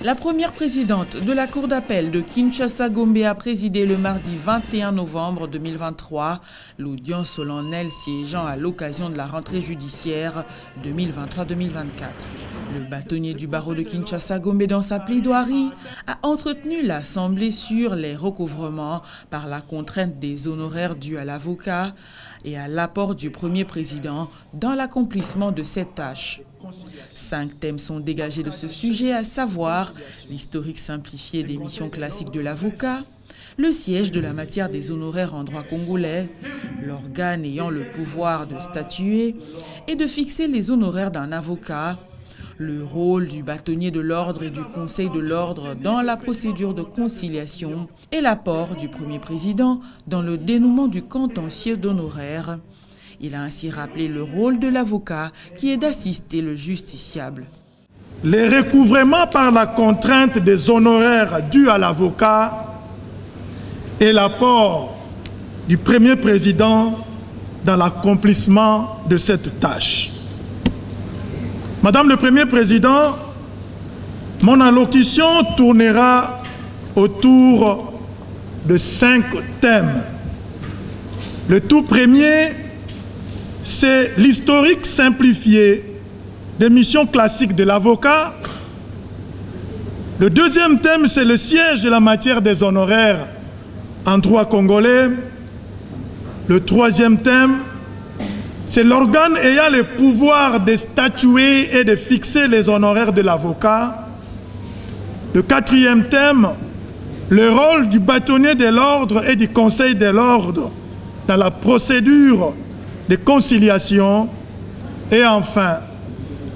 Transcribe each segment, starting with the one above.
La première présidente de la Cour d'appel de Kinshasa-Gombe a présidé le mardi 21 novembre 2023 l'audience solennelle siégeant à l'occasion de la rentrée judiciaire 2023-2024. Le bâtonnier du barreau de Kinshasa-Gombe, dans sa plaidoirie, a entretenu l'Assemblée sur les recouvrements par la contrainte des honoraires dus à l'avocat et à l'apport du premier président dans l'accomplissement de cette tâche. 5 thèmes sont dégagés de ce sujet, à savoir l'historique simplifié des missions classiques de l'avocat, le siège de la matière des honoraires en droit congolais, l'organe ayant le pouvoir de statuer et de fixer les honoraires d'un avocat, le rôle du bâtonnier de l'ordre et du conseil de l'ordre dans la procédure de conciliation et l'apport du premier président dans le dénouement du contentieux d'honoraires. Il a ainsi rappelé le rôle de l'avocat qui est d'assister le justiciable. Les recouvrements par la contrainte des honoraires dus à l'avocat et l'apport du premier président dans l'accomplissement de cette tâche. Madame le Premier Président, mon allocution tournera autour de 5 thèmes. Le tout premier, c'est l'historique simplifié des missions classiques de l'avocat. Le deuxième thème, c'est le siège de la matière des honoraires en droit congolais. Le troisième thème, c'est l'organe ayant le pouvoir de statuer et de fixer les honoraires de l'avocat. Le quatrième thème, le rôle du bâtonnier de l'ordre et du conseil de l'ordre dans la procédure de conciliation. Et enfin,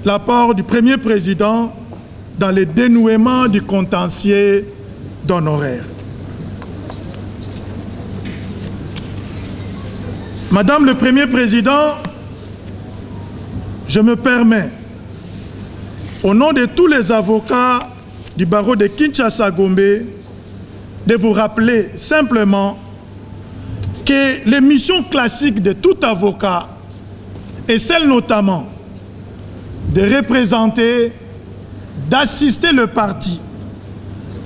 l'apport du premier président dans le dénouement du contentieux d'honoraires. Madame le Premier Président, je me permets, au nom de tous les avocats du barreau de Kinshasa-Gombe, de vous rappeler simplement que les missions classiques de tout avocat, et celle notamment de représenter, d'assister le parti,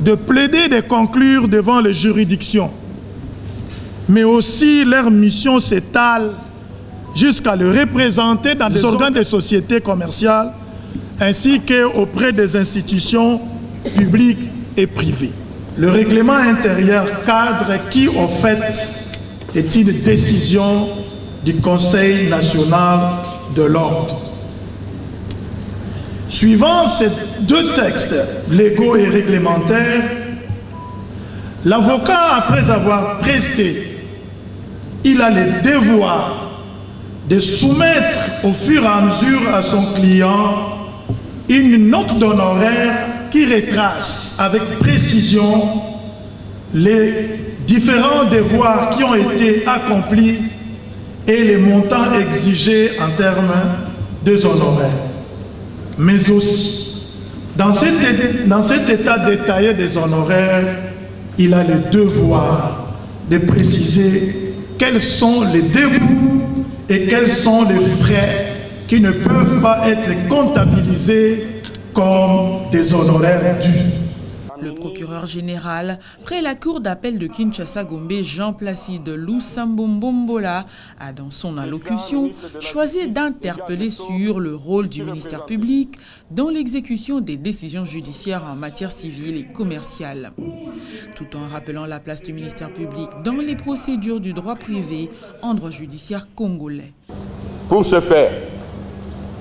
de plaider, de conclure devant les juridictions, mais aussi leur mission s'étale jusqu'à le représenter dans des organes de sociétés commerciales ainsi qu'auprès des institutions publiques et privées. Le règlement intérieur cadre qui, au fait, est une décision du Conseil national de l'ordre. Suivant ces 2 textes légaux et réglementaires, l'avocat, après avoir presté, il a le devoir de soumettre au fur et à mesure à son client une note d'honoraires qui retrace avec précision les différents devoirs qui ont été accomplis et les montants exigés en termes des honoraires. Mais aussi, dans cet état détaillé des honoraires, il a le devoir de préciser quels sont les débuts et quels sont les frais qui ne peuvent pas être comptabilisés comme des honoraires dus. Le procureur général, près la cour d'appel de Kinshasa-Gombe, Jean-Placide Lusambombola, a dans son allocution choisi d'interpeller sur le rôle du ministère public dans l'exécution des décisions judiciaires en matière civile et commerciale, tout en rappelant la place du ministère public dans les procédures du droit privé en droit judiciaire congolais. Pour ce faire,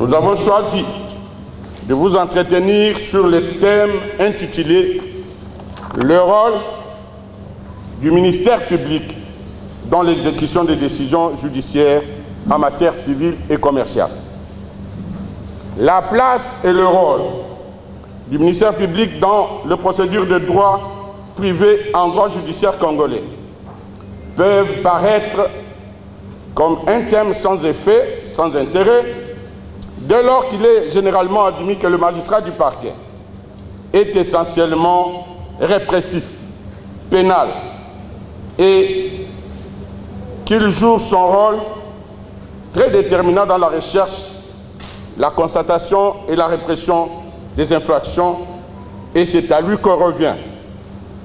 nous avons choisi de vous entretenir sur le thème intitulé « Le rôle du ministère public dans l'exécution des décisions judiciaires en matière civile et commerciale ». La place et le rôle du ministère public dans les procédures de droit privé en droit judiciaire congolais peuvent paraître comme un thème sans effet, sans intérêt, dès lors qu'il est généralement admis que le magistrat du parquet est essentiellement répressif, pénal, et qu'il joue son rôle très déterminant dans la recherche, la constatation et la répression des infractions et c'est à lui que revient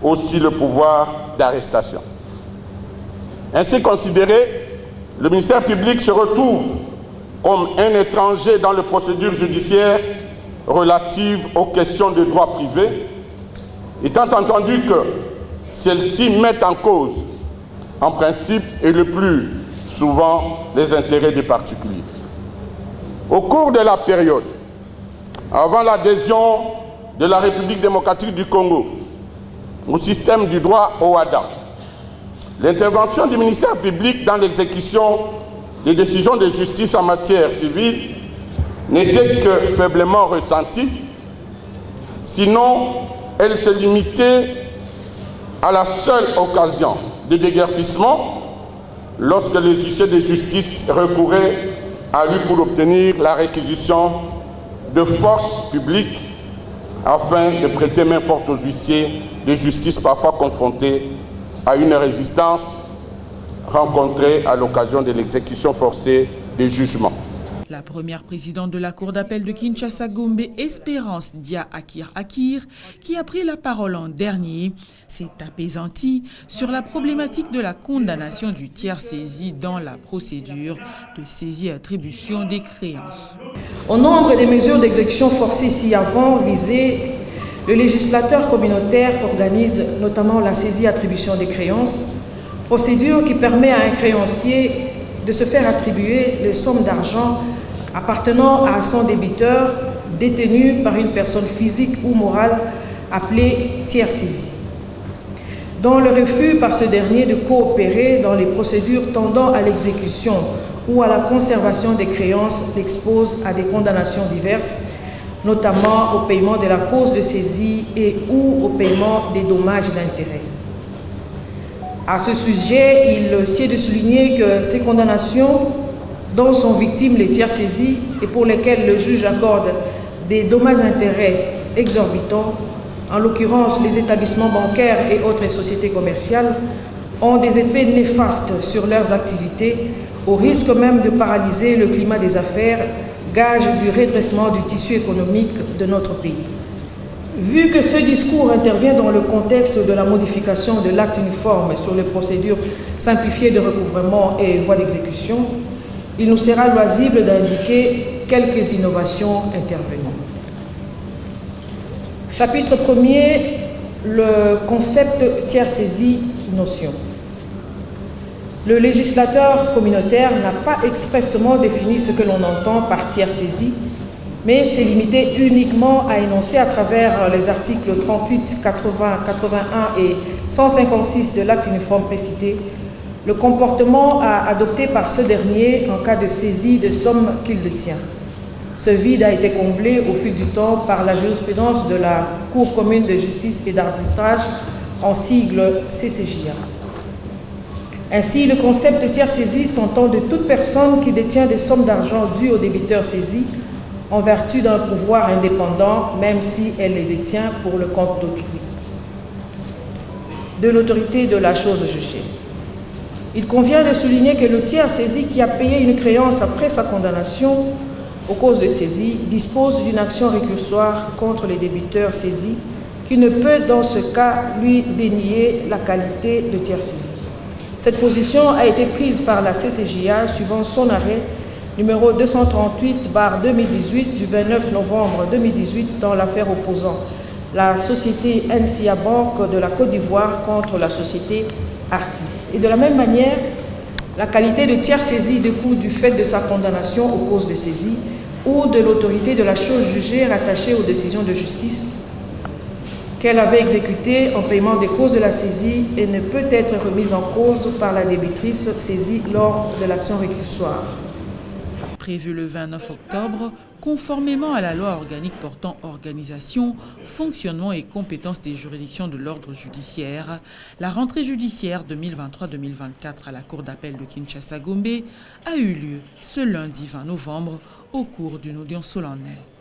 aussi le pouvoir d'arrestation. Ainsi considéré, le ministère public se retrouve comme un étranger dans les procédures judiciaires relatives aux questions de droit privé, étant entendu que celles-ci mettent en cause, en principe et le plus souvent, les intérêts des particuliers. Au cours de la période, avant l'adhésion de la République démocratique du Congo au système du droit OHADA, l'intervention du ministère public dans l'exécution des décisions de justice en matière civile n'était que faiblement ressentie, sinon elle se limitait à la seule occasion de déguerpissement lorsque les huissiers de justice recouraient à lui pour obtenir la réquisition de forces publiques afin de prêter main forte aux huissiers de justice parfois confrontés à une résistance rencontrée à l'occasion de l'exécution forcée des jugements. La première présidente de la Cour d'appel de Kinshasa-Gombe, Espérance Dia Akir, qui a pris la parole en dernier, s'est apaisantie sur la problématique de la condamnation du tiers saisi dans la procédure de saisie-attribution des créances. Au nombre des mesures d'exécution forcée ci-avant visées, le législateur communautaire organise notamment la saisie-attribution des créances, procédure qui permet à un créancier de se faire attribuer les sommes d'argent appartenant à son débiteur détenu par une personne physique ou morale appelée tiers saisi, dont le refus par ce dernier de coopérer dans les procédures tendant à l'exécution ou à la conservation des créances l'expose à des condamnations diverses, notamment au paiement de la cause de saisie et ou au paiement des dommages et intérêts. À ce sujet, il sied de souligner que ces condamnations dont sont victimes les tiers saisis et pour lesquels le juge accorde des dommages-intérêts exorbitants, en l'occurrence les établissements bancaires et autres sociétés commerciales, ont des effets néfastes sur leurs activités, au risque même de paralyser le climat des affaires, gage du redressement du tissu économique de notre pays. Vu que ce discours intervient dans le contexte de la modification de l'acte uniforme sur les procédures simplifiées de recouvrement et voies d'exécution, il nous sera loisible d'indiquer quelques innovations intervenues. Chapitre 1er, le concept tiers saisi, notion. Le législateur communautaire n'a pas expressément défini ce que l'on entend par tiers saisi, mais s'est limité uniquement à énoncer à travers les articles 38, 80, 81 et 156 de l'acte uniforme précité le comportement à adopter par ce dernier en cas de saisie de sommes qu'il détient. Ce vide a été comblé au fil du temps par la jurisprudence de la Cour commune de justice et d'arbitrage, en sigle CCJA. Ainsi, le concept de tiers saisi s'entend de toute personne qui détient des sommes d'argent dues au débiteur saisi en vertu d'un pouvoir indépendant, même si elle les détient pour le compte d'autrui, de l'autorité de la chose jugée. Il convient de souligner que le tiers saisi qui a payé une créance après sa condamnation aux causes de saisie dispose d'une action récursoire contre les débiteurs saisis qui ne peut dans ce cas lui dénier la qualité de tiers saisi. Cette position a été prise par la CCJA suivant son arrêt numéro 238/2018 du 29 novembre 2018 dans l'affaire opposant la société NCA Banque de la Côte d'Ivoire contre la société Artis. Et de la même manière, la qualité de tiers saisi découle du fait de sa condamnation aux causes de saisie ou de l'autorité de la chose jugée rattachée aux décisions de justice qu'elle avait exécutées en paiement des causes de la saisie et ne peut être remise en cause par la débitrice saisie lors de l'action récursoire. Prévu le 29 octobre, conformément à la loi organique portant organisation, fonctionnement et compétences des juridictions de l'ordre judiciaire, la rentrée judiciaire 2023-2024 à la Cour d'appel de Kinshasa-Gombe a eu lieu ce lundi 20 novembre au cours d'une audience solennelle.